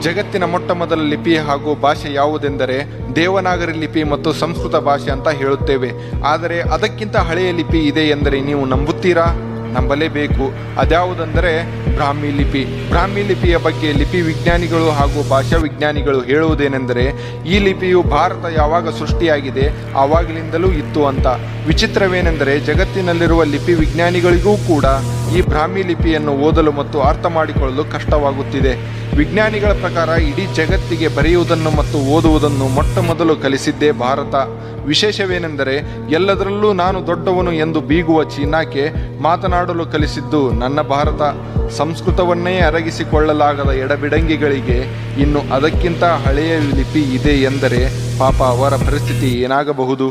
ಜಗತ್ತಿನ ಮೊಟ್ಟ ಮೊದಲ ಲಿಪಿ ಹಾಗೂ ಭಾಷೆ ಯಾವುದೆಂದರೆ ದೇವನಾಗರಿ ಲಿಪಿ ಮತ್ತು ಸಂಸ್ಕೃತ ಭಾಷೆ ಅಂತ ಹೇಳುತ್ತೇವೆ. ಆದರೆ ಅದಕ್ಕಿಂತ ಹಳೆಯ ಲಿಪಿ ಇದೆ ಎಂದರೆ ನೀವು ನಂಬುತ್ತೀರಾ? ನಂಬಲೇಬೇಕು. ಅದ್ಯಾವುದೆಂದರೆ ಬ್ರಾಹ್ಮಿ ಲಿಪಿ. ಬ್ರಾಹ್ಮಿ ಲಿಪಿಯ ಬಗ್ಗೆ ಲಿಪಿ ವಿಜ್ಞಾನಿಗಳು ಹಾಗೂ ಭಾಷಾ ವಿಜ್ಞಾನಿಗಳು ಹೇಳುವುದೇನೆಂದರೆ ಈ ಲಿಪಿಯು ಭಾರತ ಯಾವಾಗ ಸೃಷ್ಟಿಯಾಗಿದೆ ಆವಾಗಲಿಂದಲೂ ಇತ್ತು ಅಂತ. ವಿಚಿತ್ರವೇನೆಂದರೆ ಜಗತ್ತಿನಲ್ಲಿರುವ ಲಿಪಿ ವಿಜ್ಞಾನಿಗಳಿಗೂ ಕೂಡ ಈ ಬ್ರಾಹ್ಮಿ ಲಿಪಿಯನ್ನು ಓದಲು ಮತ್ತು ಅರ್ಥ ಮಾಡಿಕೊಳ್ಳಲು ಕಷ್ಟವಾಗುತ್ತಿದೆ. ವಿಜ್ಞಾನಿಗಳ ಪ್ರಕಾರ ಇಡೀ ಜಗತ್ತಿಗೆ ಬರೆಯುವುದನ್ನು ಮತ್ತು ಓದುವುದನ್ನು ಮೊಟ್ಟ ಮೊದಲು ಕಲಿಸಿದ್ದೇ ಭಾರತ. ವಿಶೇಷವೇನೆಂದರೆ ಎಲ್ಲದರಲ್ಲೂ ನಾನು ದೊಡ್ಡವನು ಎಂದು ಬೀಗುವ ಚೀನಾಕ್ಕೆ ಮಾತನಾಡಲು ಕಲಿಸಿದ್ದು ನನ್ನ ಭಾರತ. ಸಂಸ್ಕೃತವನ್ನೇ ಅರಗಿಸಿಕೊಳ್ಳಲಾಗದ ಎಡಬಿಡಂಗಿಗಳಿಗೆ ಇನ್ನು ಅದಕ್ಕಿಂತ ಹಳೆಯ ಲಿಪಿ ಇದೆ ಎಂದರೆ ಪಾಪ ಅವರ ಪರಿಸ್ಥಿತಿ ಏನಾಗಬಹುದು?